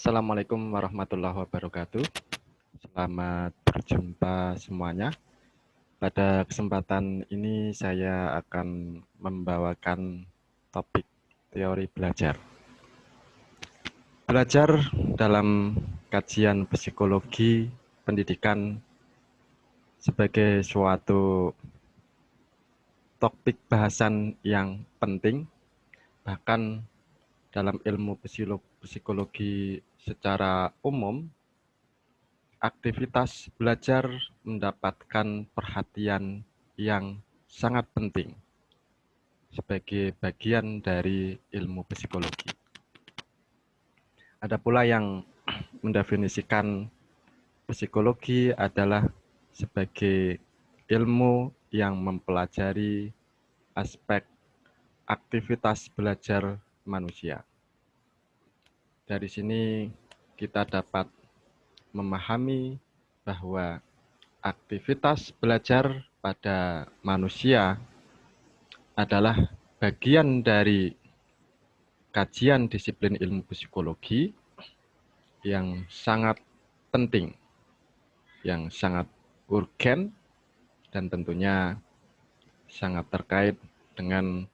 Assalamualaikum warahmatullahi wabarakatuh. Selamat berjumpa semuanya. Pada kesempatan ini saya akan membawakan topik teori belajar. Belajar dalam kajian psikologi pendidikan sebagai suatu topik bahasan yang penting, bahkan dalam ilmu psikologi secara umum, aktivitas belajar mendapatkan perhatian yang sangat penting sebagai bagian dari ilmu psikologi. Ada pula yang mendefinisikan psikologi adalah sebagai ilmu yang mempelajari aspek aktivitas belajar manusia. Dari sini kita dapat memahami bahwa aktivitas belajar pada manusia adalah bagian dari kajian disiplin ilmu psikologi yang sangat penting, yang sangat urgen, dan tentunya sangat terkait dengan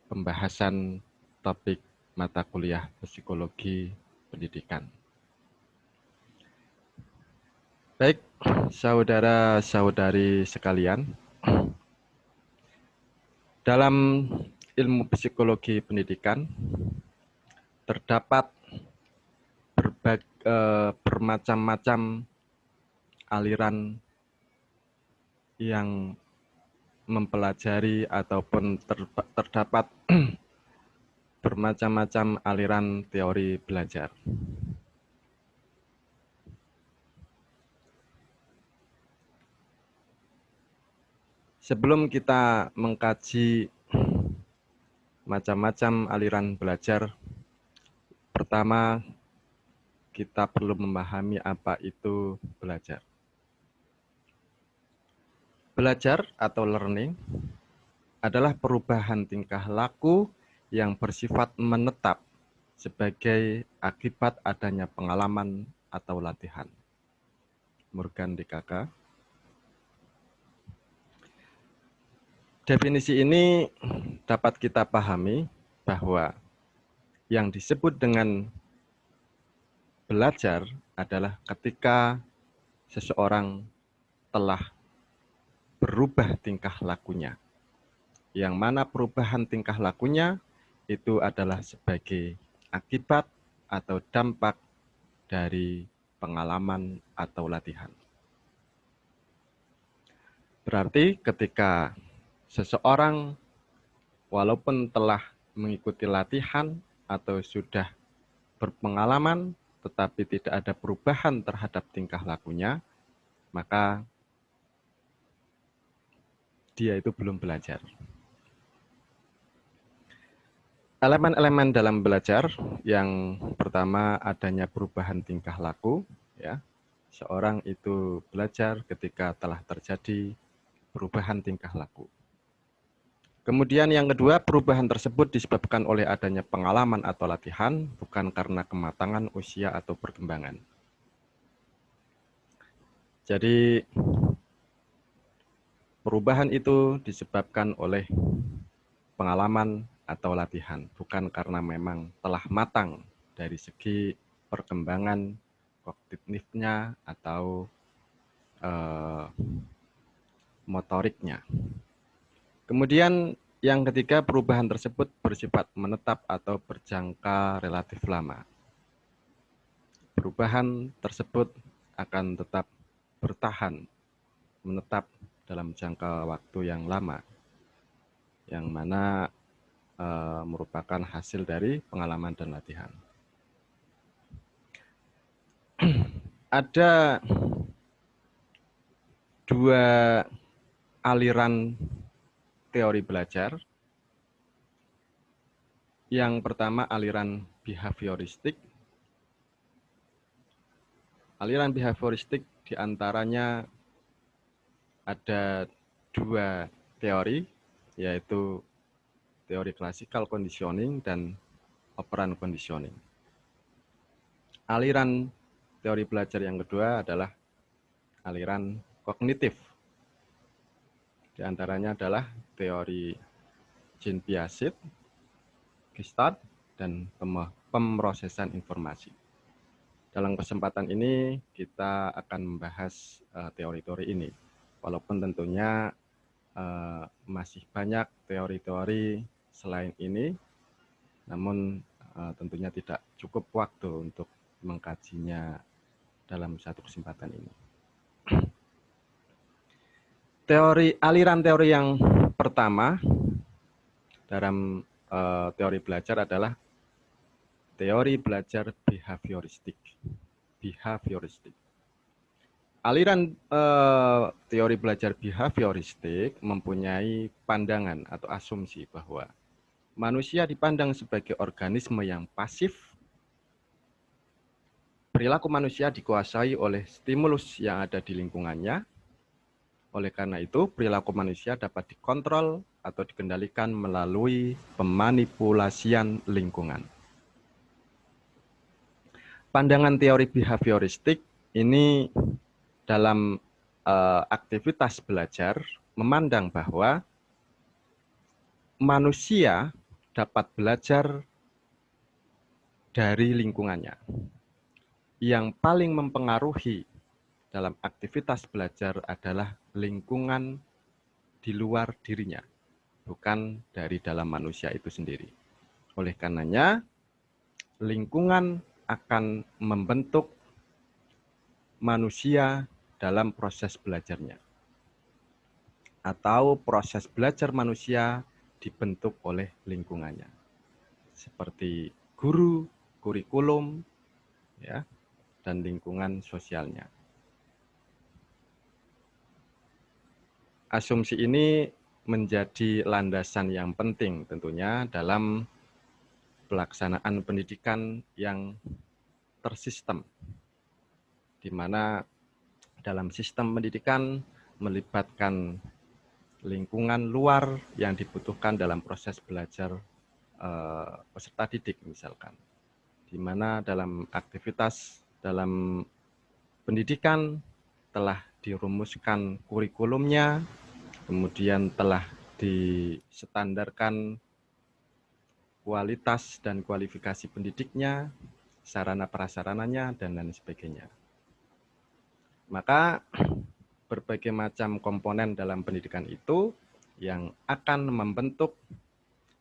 pembahasan topik mata kuliah psikologi pendidikan. Baik, saudara-saudari sekalian, dalam ilmu psikologi pendidikan terdapat bermacam-macam aliran yang mempelajari ataupun terdapat bermacam-macam aliran teori belajar. Sebelum kita mengkaji macam-macam aliran belajar, pertama kita perlu memahami apa itu belajar. Belajar atau learning adalah perubahan tingkah laku yang bersifat menetap sebagai akibat adanya pengalaman atau latihan. Morgan DKK. Definisi ini dapat kita pahami bahwa yang disebut dengan belajar adalah ketika seseorang telah berubah tingkah lakunya. Yang mana perubahan tingkah lakunya itu adalah sebagai akibat atau dampak dari pengalaman atau latihan. Berarti ketika seseorang walaupun telah mengikuti latihan atau sudah berpengalaman tetapi tidak ada perubahan terhadap tingkah lakunya, maka dia itu belum belajar. Elemen-elemen dalam belajar yang pertama adanya perubahan tingkah laku, ya. Seorang itu belajar ketika telah terjadi perubahan tingkah laku. Kemudian yang kedua, perubahan tersebut disebabkan oleh adanya pengalaman atau latihan, bukan karena kematangan usia atau perkembangan. Jadi perubahan itu disebabkan oleh pengalaman atau latihan, bukan karena memang telah matang dari segi perkembangan kognitifnya atau motoriknya. Kemudian yang ketiga, perubahan tersebut bersifat menetap atau berjangka relatif lama. Perubahan tersebut akan tetap bertahan, menetap dalam jangka waktu yang lama, yang mana merupakan hasil dari pengalaman dan latihan. Ada dua aliran teori belajar. Yang pertama aliran behavioristik. Aliran behavioristik diantaranya ada dua teori, yaitu teori classical conditioning dan operant conditioning. Aliran teori belajar yang kedua adalah aliran kognitif. Di antaranya adalah teori Jean Piaget, Gestalt, dan pemrosesan informasi. Dalam kesempatan ini kita akan membahas teori-teori ini. Walaupun tentunya masih banyak teori-teori selain ini, namun tentunya tidak cukup waktu untuk mengkajinya dalam satu kesempatan ini. Aliran teori yang pertama dalam teori belajar adalah teori belajar behavioristik. Aliran teori belajar behavioristik mempunyai pandangan atau asumsi bahwa manusia dipandang sebagai organisme yang pasif. Perilaku manusia dikuasai oleh stimulus yang ada di lingkungannya. Oleh karena itu, perilaku manusia dapat dikontrol atau dikendalikan melalui pemanipulasian lingkungan. Pandangan teori behavioristik ini dalam aktivitas belajar memandang bahwa manusia dapat belajar dari lingkungannya. Yang paling mempengaruhi dalam aktivitas belajar adalah lingkungan di luar dirinya, bukan dari dalam manusia itu sendiri. Oleh karenanya, lingkungan akan membentuk manusia dalam proses belajarnya. Atau proses belajar manusia dibentuk oleh lingkungannya. Seperti guru, kurikulum, ya, dan lingkungan sosialnya. Asumsi ini menjadi landasan yang penting tentunya dalam pelaksanaan pendidikan yang tersistem, di mana dalam sistem pendidikan melibatkan lingkungan luar yang dibutuhkan dalam proses belajar peserta didik misalkan, di mana dalam aktivitas dalam pendidikan telah dirumuskan kurikulumnya, kemudian telah distandarkan kualitas dan kualifikasi pendidiknya, sarana prasarananya, dan lain sebagainya. Maka berbagai macam komponen dalam pendidikan itu yang akan membentuk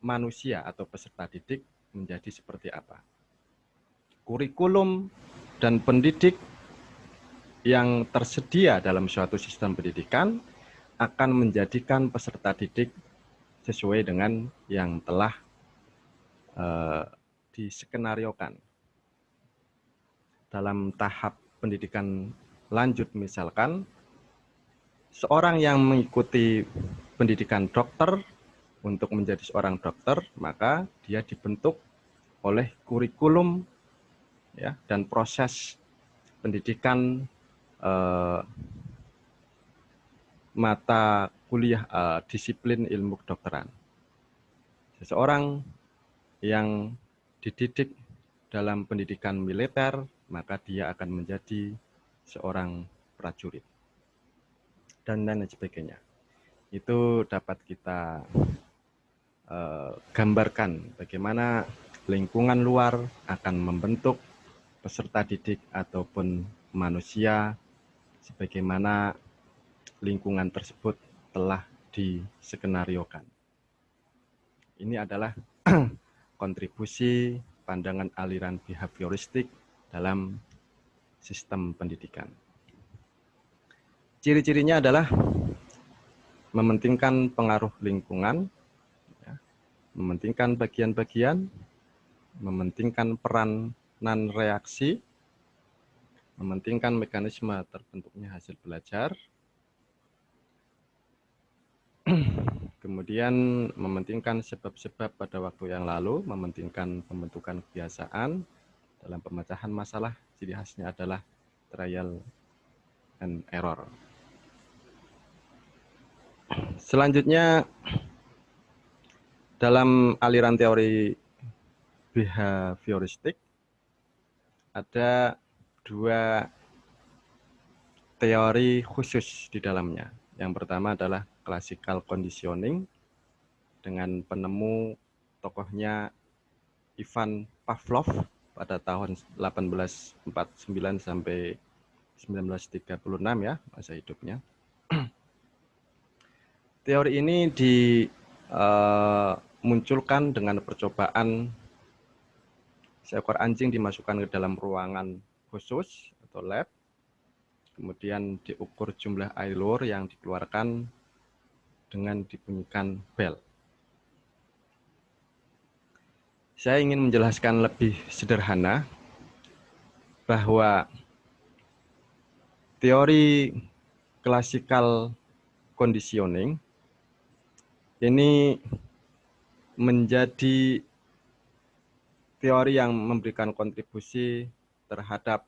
manusia atau peserta didik menjadi seperti apa. Kurikulum dan pendidik yang tersedia dalam suatu sistem pendidikan akan menjadikan peserta didik sesuai dengan yang telah diskenariokan. Dalam tahap pendidikan lanjut misalkan, seorang yang mengikuti pendidikan dokter untuk menjadi seorang dokter, maka dia dibentuk oleh kurikulum ya, dan proses pendidikan mata kuliah disiplin ilmu kedokteran. Seseorang yang dididik dalam pendidikan militer, maka dia akan menjadi seorang prajurit. Dan lain sebagainya. Itu dapat kita gambarkan bagaimana lingkungan luar akan membentuk peserta didik ataupun manusia sebagaimana lingkungan tersebut telah diskenariokan. Ini adalah kontribusi pandangan aliran behavioristik dalam sistem pendidikan. Ciri-cirinya adalah mementingkan pengaruh lingkungan, ya, mementingkan bagian-bagian, mementingkan peranan reaksi, mementingkan mekanisme terbentuknya hasil belajar, kemudian mementingkan sebab-sebab pada waktu yang lalu, mementingkan pembentukan kebiasaan dalam pemecahan masalah. Ciri khasnya adalah trial and error. Selanjutnya, dalam aliran teori behavioristik, ada dua teori khusus di dalamnya. Yang pertama adalah classical conditioning dengan penemu tokohnya Ivan Pavlov pada tahun 1849 sampai 1936 ya masa hidupnya. Teori ini dimunculkan dengan percobaan seekor anjing dimasukkan ke dalam ruangan khusus atau lab, kemudian diukur jumlah air liur yang dikeluarkan dengan dibunyikan bel. Saya ingin menjelaskan lebih sederhana bahwa teori classical conditioning ini menjadi teori yang memberikan kontribusi terhadap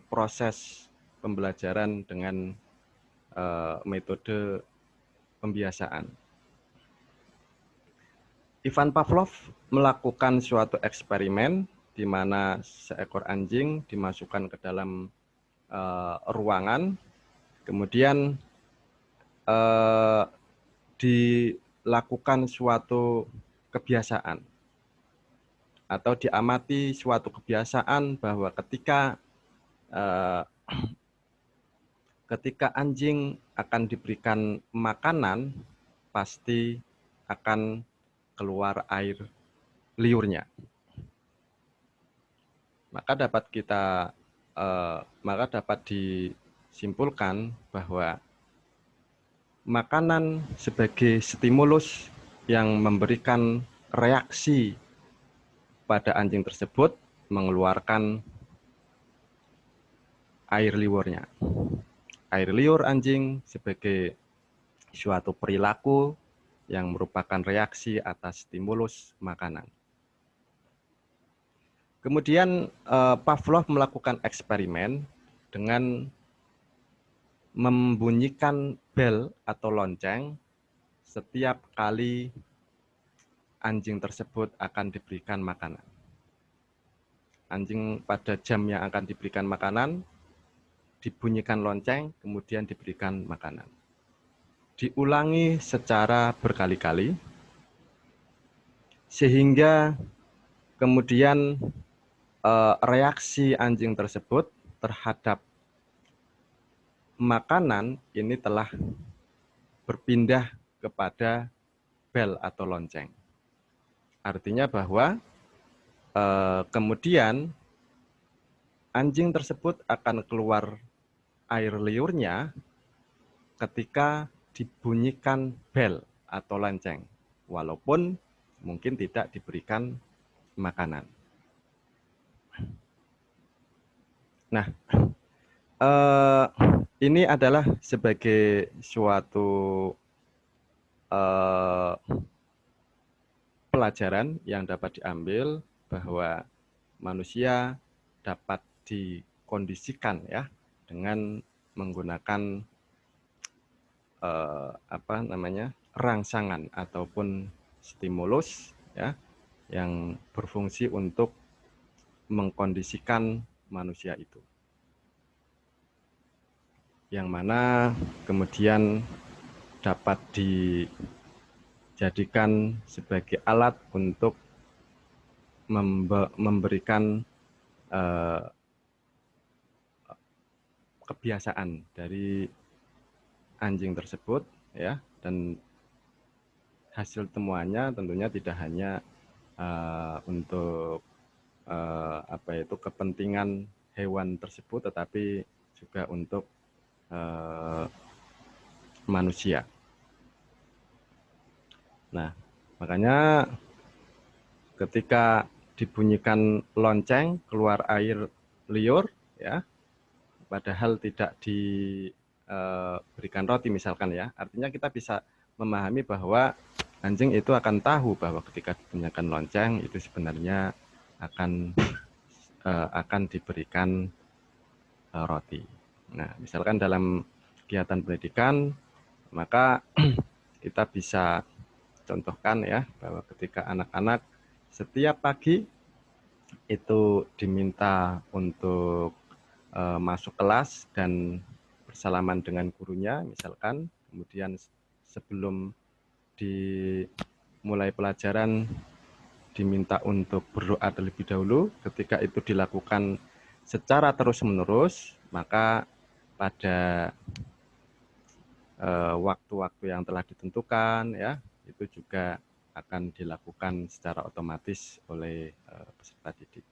proses pembelajaran dengan metode pembiasaan. Ivan Pavlov melakukan suatu eksperimen di mana seekor anjing dimasukkan ke dalam ruangan, kemudian dilakukan suatu kebiasaan atau diamati suatu kebiasaan bahwa ketika anjing akan diberikan makanan, pasti akan keluar air liurnya. Maka dapat disimpulkan bahwa makanan sebagai stimulus yang memberikan reaksi pada anjing tersebut mengeluarkan air liurnya. Air liur anjing sebagai suatu perilaku yang merupakan reaksi atas stimulus makanan. Kemudian Pavlov melakukan eksperimen dengan membunyikan bel atau lonceng setiap kali anjing tersebut akan diberikan makanan. Anjing pada jam yang akan diberikan makanan, dibunyikan lonceng, kemudian diberikan makanan. Diulangi secara berkali-kali, sehingga kemudian reaksi anjing tersebut terhadap makanan ini telah berpindah kepada bel atau lonceng. Artinya bahwa kemudian anjing tersebut akan keluar air liurnya ketika dibunyikan bel atau lonceng, walaupun mungkin tidak diberikan makanan. Nah, ini adalah sebagai suatu pelajaran yang dapat diambil bahwa manusia dapat dikondisikan ya dengan menggunakan rangsangan ataupun stimulus ya yang berfungsi untuk mengkondisikan manusia itu. Yang mana kemudian dapat dijadikan sebagai alat untuk memberikan kebiasaan dari anjing tersebut ya, dan hasil temuannya tentunya tidak hanya untuk kepentingan hewan tersebut, tetapi juga untuk manusia. Nah, makanya ketika dibunyikan lonceng keluar air liur ya, padahal tidak diberikan roti misalkan ya, artinya kita bisa memahami bahwa anjing itu akan tahu bahwa ketika dibunyikan lonceng itu sebenarnya akan diberikan roti. Nah, misalkan dalam kegiatan pendidikan, maka kita bisa contohkan ya bahwa ketika anak-anak setiap pagi itu diminta untuk masuk kelas dan bersalaman dengan gurunya misalkan, kemudian sebelum dimulai pelajaran diminta untuk berdoa terlebih dahulu. Ketika itu dilakukan secara terus-menerus, maka pada waktu-waktu yang telah ditentukan ya, itu juga akan dilakukan secara otomatis oleh peserta didik.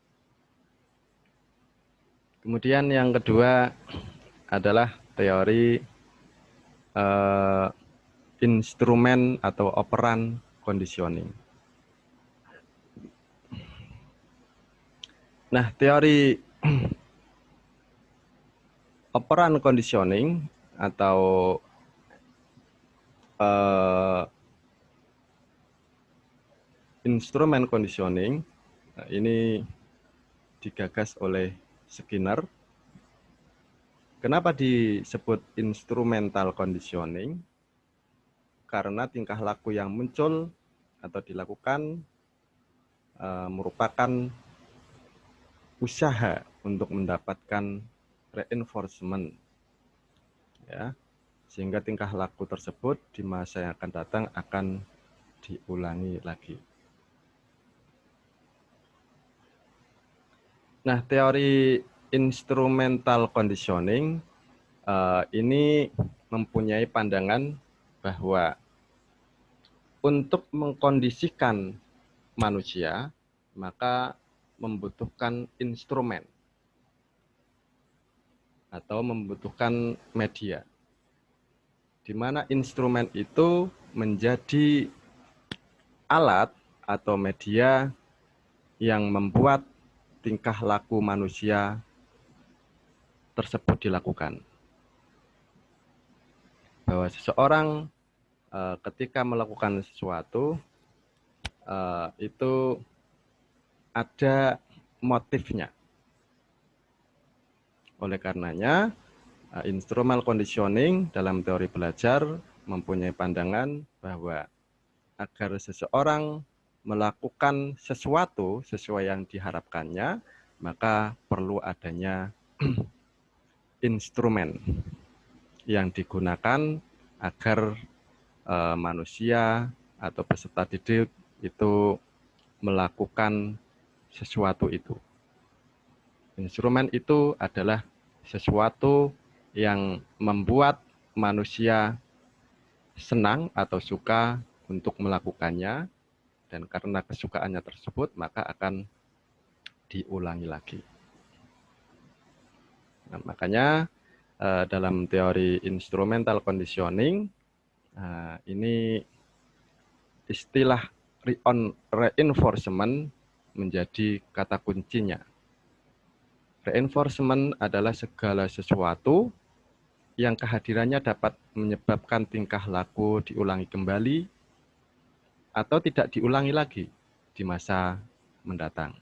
Kemudian yang kedua adalah teori instrumen atau operan conditioning. Nah, teori operan conditioning atau instrumen conditioning ini digagas oleh Skinner. Kenapa disebut instrumental conditioning? Karena tingkah laku yang muncul atau dilakukan merupakan usaha untuk mendapatkan reinforcement, ya, sehingga tingkah laku tersebut di masa yang akan datang akan diulangi lagi. Nah, teori instrumental conditioning ini mempunyai pandangan bahwa untuk mengkondisikan manusia, maka membutuhkan instrumen atau membutuhkan media, di mana instrumen itu menjadi alat atau media yang membuat tingkah laku manusia tersebut dilakukan. Bahwa seseorang ketika melakukan sesuatu itu ada motifnya. Oleh karenanya, instrumental conditioning dalam teori belajar mempunyai pandangan bahwa agar seseorang melakukan sesuatu sesuai yang diharapkannya, maka perlu adanya instrumen yang digunakan agar manusia atau peserta didik itu melakukan sesuatu itu. Instrumen itu adalah sesuatu yang membuat manusia senang atau suka untuk melakukannya, dan karena kesukaannya tersebut maka akan diulangi lagi. Nah, makanya dalam teori instrumental conditioning ini istilah reinforcement menjadi kata kuncinya. Reinforcement adalah segala sesuatu yang kehadirannya dapat menyebabkan tingkah laku diulangi kembali atau tidak diulangi lagi di masa mendatang.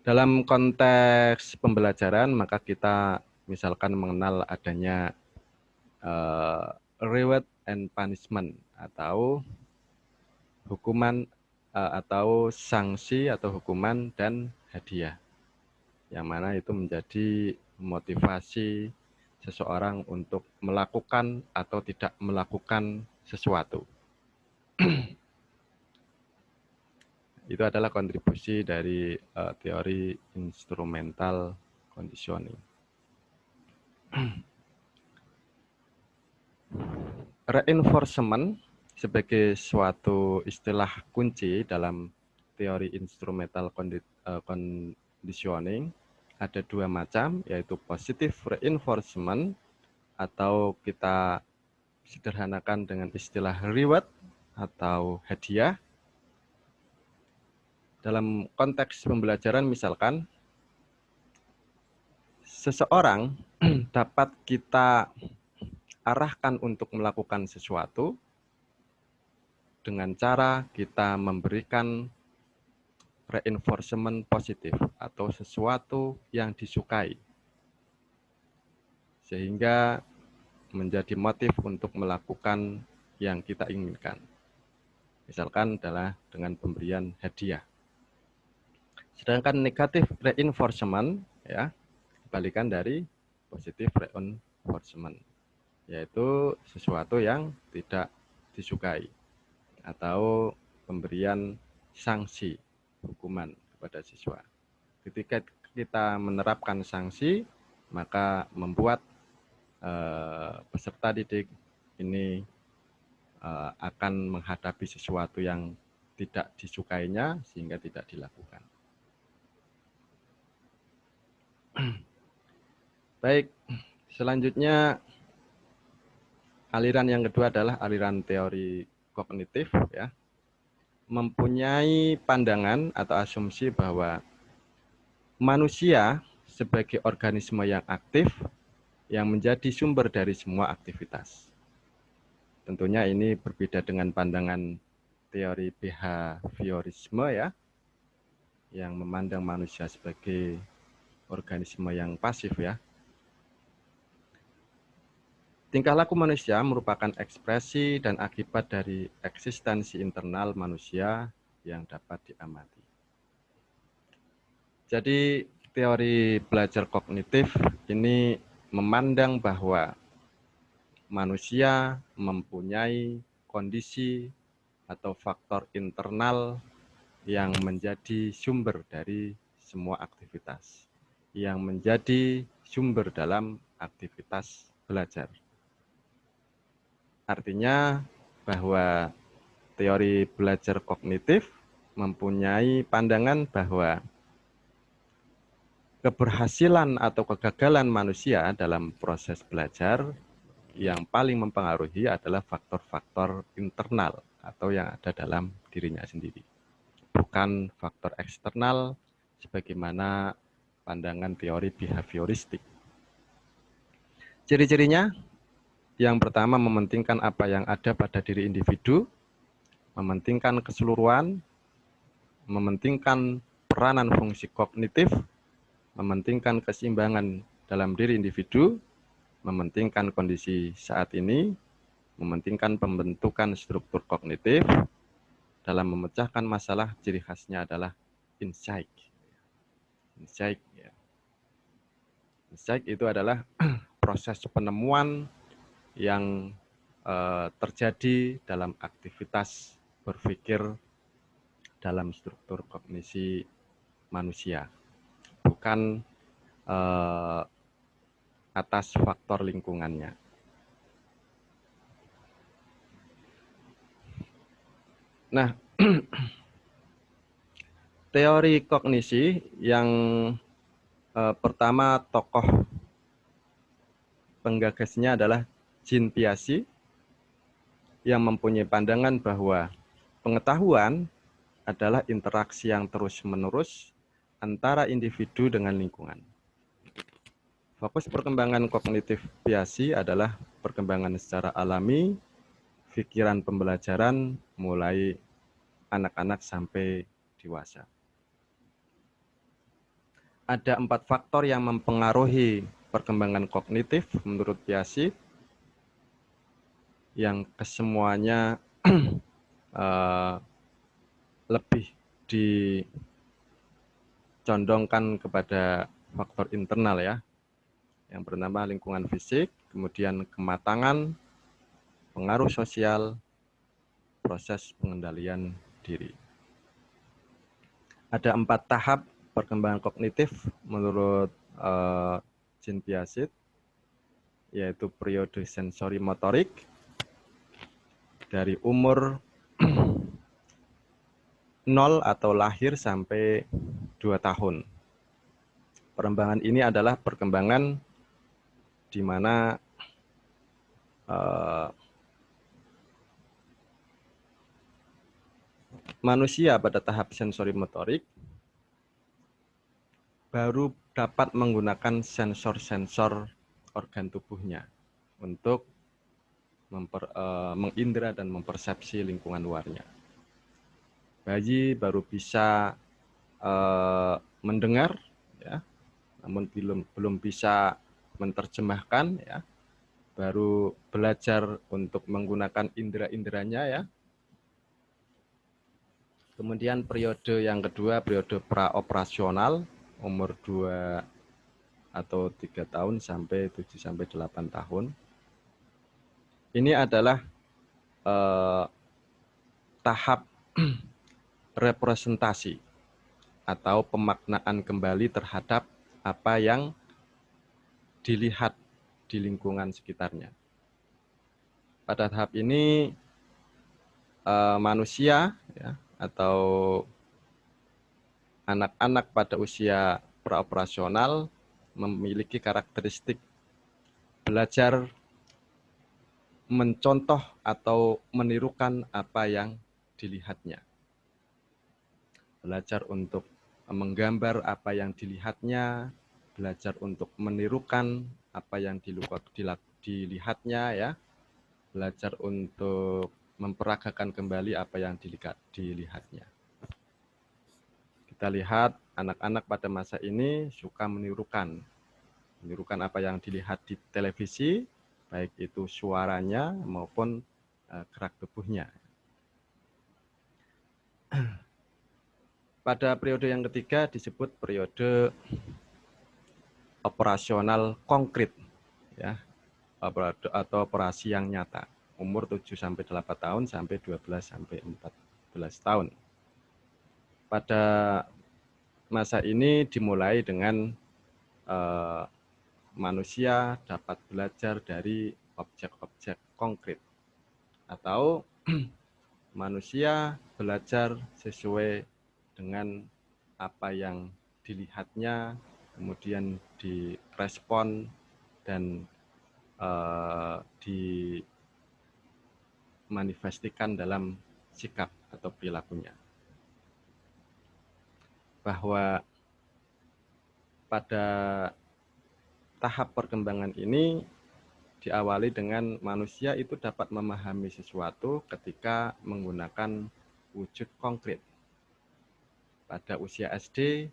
Dalam konteks pembelajaran, maka kita misalkan mengenal adanya reward and punishment atau hukuman atau sanksi atau hukuman dan hadiah, yang mana itu menjadi motivasi seseorang untuk melakukan atau tidak melakukan sesuatu. Itu adalah kontribusi dari teori instrumental conditioning. Reinforcement sebagai suatu istilah kunci dalam teori instrumental conditioning ada dua macam, yaitu positive reinforcement atau kita sederhanakan dengan istilah reward atau hadiah. Dalam konteks pembelajaran misalkan seseorang dapat kita arahkan untuk melakukan sesuatu dengan cara kita memberikan reinforcement positif atau sesuatu yang disukai, sehingga menjadi motif untuk melakukan yang kita inginkan. Misalkan adalah dengan pemberian hadiah. Sedangkan negatif reinforcement ya kebalikan dari positif reinforcement, yaitu sesuatu yang tidak disukai atau pemberian sanksi hukuman kepada siswa. Ketika kita menerapkan sanksi, maka membuat peserta didik ini akan menghadapi sesuatu yang tidak disukainya sehingga tidak dilakukan. Baik, selanjutnya aliran yang kedua adalah aliran teori kognitif ya. Mempunyai pandangan atau asumsi bahwa manusia sebagai organisme yang aktif yang menjadi sumber dari semua aktivitas. Tentunya ini berbeda dengan pandangan teori behaviorisme ya, yang memandang manusia sebagai organisme yang pasif ya. Tingkah laku manusia merupakan ekspresi dan akibat dari eksistensi internal manusia yang dapat diamati. Jadi teori belajar kognitif ini memandang bahwa manusia mempunyai kondisi atau faktor internal yang menjadi sumber dari semua aktivitas, yang menjadi sumber dalam aktivitas belajar. Artinya bahwa teori belajar kognitif mempunyai pandangan bahwa keberhasilan atau kegagalan manusia dalam proses belajar yang paling mempengaruhi adalah faktor-faktor internal atau yang ada dalam dirinya sendiri, bukan faktor eksternal sebagaimana pandangan teori behavioristik. Ciri-cirinya, yang pertama mementingkan apa yang ada pada diri individu, mementingkan keseluruhan, mementingkan peranan fungsi kognitif, mementingkan keseimbangan dalam diri individu, mementingkan kondisi saat ini, mementingkan pembentukan struktur kognitif. Dalam memecahkan masalah, ciri khasnya adalah insight. Insight, ya. Insight itu adalah proses penemuan yang terjadi dalam aktivitas berpikir dalam struktur kognisi manusia, bukan atas faktor lingkungannya. Nah, teori kognisi yang pertama tokoh penggagasnya adalah Jean Piaget yang mempunyai pandangan bahwa pengetahuan adalah interaksi yang terus-menerus antara individu dengan lingkungan. Fokus perkembangan kognitif Piaget adalah perkembangan secara alami, pikiran pembelajaran mulai anak-anak sampai dewasa. Ada 4 faktor yang mempengaruhi perkembangan kognitif menurut Piaget, yang kesemuanya lebih dicondongkan kepada faktor internal ya. Yang pertama lingkungan fisik, kemudian kematangan, pengaruh sosial, proses pengendalian diri. Ada 4 tahap perkembangan kognitif menurut Jean Piaget, yaitu periode sensori motorik dari umur 0 atau lahir sampai 2 tahun. Perkembangan ini adalah perkembangan di mana manusia pada tahap sensori motorik baru dapat menggunakan sensor-sensor organ tubuhnya untuk mengindra dan mempersepsi lingkungan luarnya. Bayi baru bisa mendengar, ya, namun belum bisa menerjemahkan, ya. Baru belajar untuk menggunakan indera-inderanya, ya. Kemudian periode yang kedua, periode praoperasional, umur 2 atau 3 tahun sampai 7 sampai 8 tahun. Ini adalah tahap representasi atau pemaknaan kembali terhadap apa yang dilihat di lingkungan sekitarnya. Pada tahap ini manusia ya, atau anak-anak pada usia praoperasional memiliki karakteristik belajar mencontoh atau menirukan apa yang dilihatnya. Belajar untuk menggambar apa yang dilihatnya, belajar untuk menirukan apa yang dilihatnya, ya, belajar untuk memperagakan kembali apa yang dilihatnya. Kita lihat anak-anak pada masa ini suka menirukan apa yang dilihat di televisi, baik itu suaranya maupun gerak tubuhnya. Pada periode yang ketiga disebut periode operasional konkret, ya, atau operasi yang nyata, umur 7 sampai 8 tahun sampai 12 sampai 14 tahun. Pada masa ini dimulai dengan manusia dapat belajar dari objek-objek konkret, atau manusia belajar sesuai dengan apa yang dilihatnya, kemudian direspon dan dimanifestikan dalam sikap atau perilakunya. Bahwa pada tahap perkembangan ini diawali dengan manusia itu dapat memahami sesuatu ketika menggunakan wujud konkret. Pada usia SD,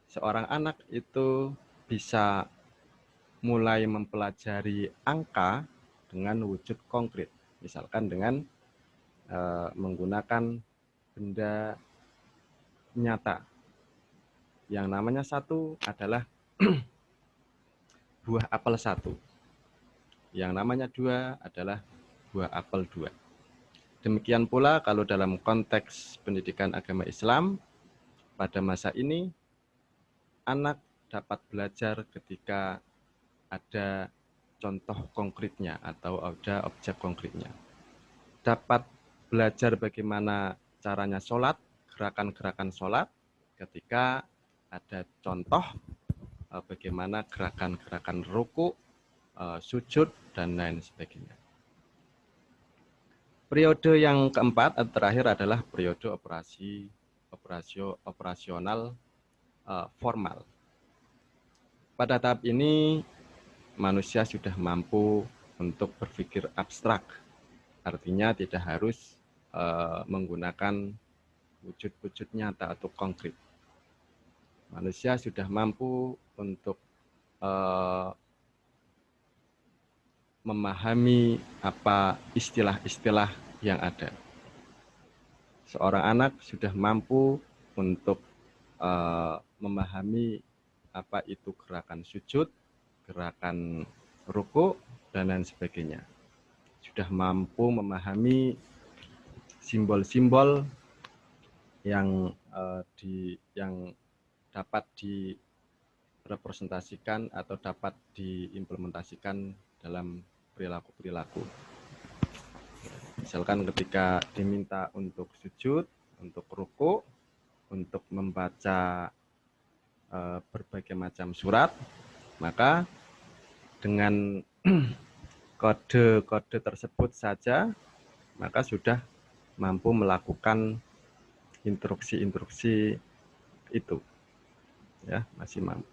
seorang anak itu bisa mulai mempelajari angka dengan wujud konkret, misalkan dengan menggunakan benda nyata. Yang namanya 1 adalah buah apel 1. Yang namanya 2 adalah buah apel 2. Demikian pula kalau dalam konteks pendidikan agama Islam, pada masa ini anak dapat belajar ketika ada contoh konkretnya atau ada objek konkretnya. Dapat belajar bagaimana caranya sholat, gerakan-gerakan sholat, ketika ada contoh bagaimana gerakan-gerakan ruku, sujud, dan lain sebagainya. Periode yang keempat atau terakhir adalah periode operasional formal. Pada tahap ini, manusia sudah mampu untuk berpikir abstrak. Artinya tidak harus menggunakan wujud-wujud nyata atau konkret. Manusia sudah mampu untuk memahami apa istilah-istilah yang ada. Seorang anak sudah mampu untuk memahami apa itu gerakan sujud, gerakan ruku, dan lain sebagainya. Sudah mampu memahami simbol-simbol yang dapat direpresentasikan atau dapat diimplementasikan dalam perilaku-perilaku. Misalkan ketika diminta untuk sujud, untuk ruku, untuk membaca berbagai macam surat, maka dengan kode-kode tersebut saja, maka sudah mampu melakukan instruksi-instruksi itu. Ya,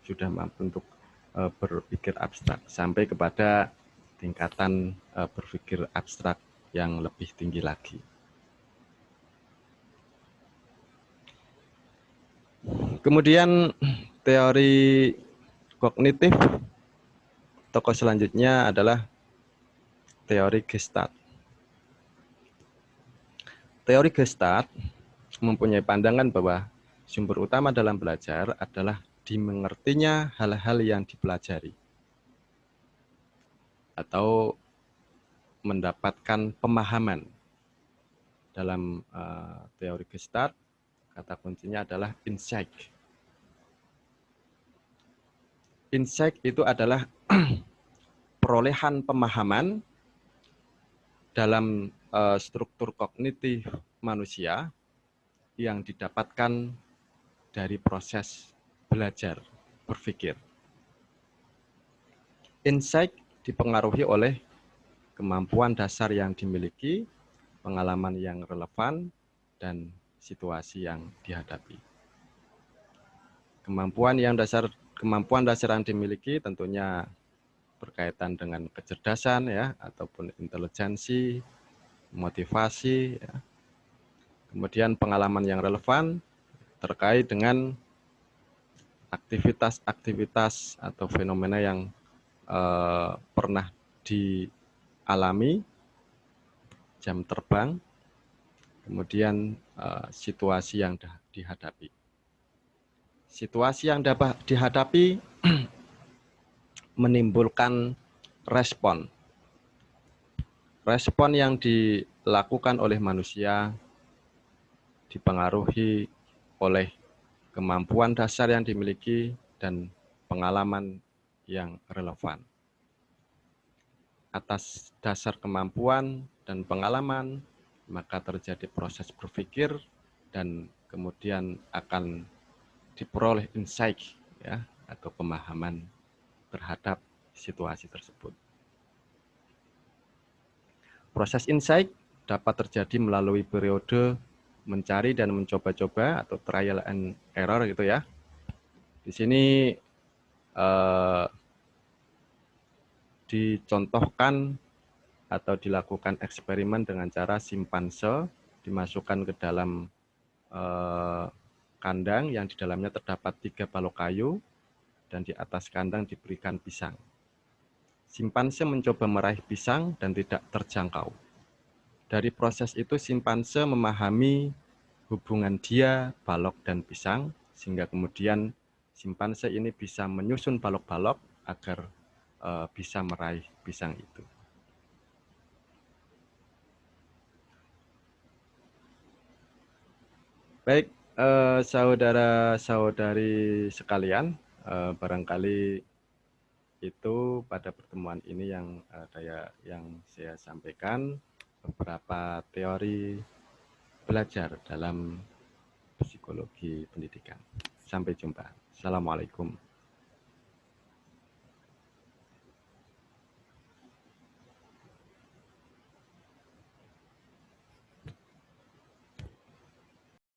sudah mampu untuk berpikir abstrak sampai kepada tingkatan berpikir abstrak yang lebih tinggi lagi. Kemudian teori kognitif, tokoh selanjutnya adalah teori Gestalt. Teori Gestalt mempunyai pandangan bahwa sumber utama dalam belajar adalah dimengertinya hal-hal yang dipelajari atau mendapatkan pemahaman. Dalam teori Gestalt, kata kuncinya adalah insight. Insight itu adalah perolehan pemahaman dalam struktur kognitif manusia yang didapatkan dari proses belajar, berpikir. Insight dipengaruhi oleh kemampuan dasar yang dimiliki, pengalaman yang relevan, dan situasi yang dihadapi. Kemampuan dasar yang dimiliki tentunya berkaitan dengan kecerdasan ya, ataupun intelijensi, motivasi. Ya. Kemudian pengalaman yang relevan terkait dengan aktivitas-aktivitas atau fenomena yang pernah dialami, jam terbang, kemudian situasi yang dihadapi. Situasi yang dapat dihadapi menimbulkan respon. Respon yang dilakukan oleh manusia dipengaruhi oleh kemampuan dasar yang dimiliki dan pengalaman yang relevan. Atas dasar kemampuan dan pengalaman, maka terjadi proses berpikir dan kemudian akan diperoleh insight ya, atau pemahaman terhadap situasi tersebut. Proses insight dapat terjadi melalui periode mencari dan mencoba-coba atau trial and error gitu ya. Di sini dicontohkan atau dilakukan eksperimen dengan cara simpanse dimasukkan ke dalam kandang yang di dalamnya terdapat 3 balok kayu dan di atas kandang diberikan pisang. Simpanse mencoba meraih pisang dan tidak terjangkau. Dari proses itu simpanse memahami hubungan dia, balok, dan pisang sehingga kemudian simpanse ini bisa menyusun balok-balok agar bisa meraih pisang itu. Baik, saudara-saudari sekalian, barangkali itu pada pertemuan ini yang saya sampaikan beberapa teori belajar dalam psikologi pendidikan. Sampai jumpa. Assalamualaikum.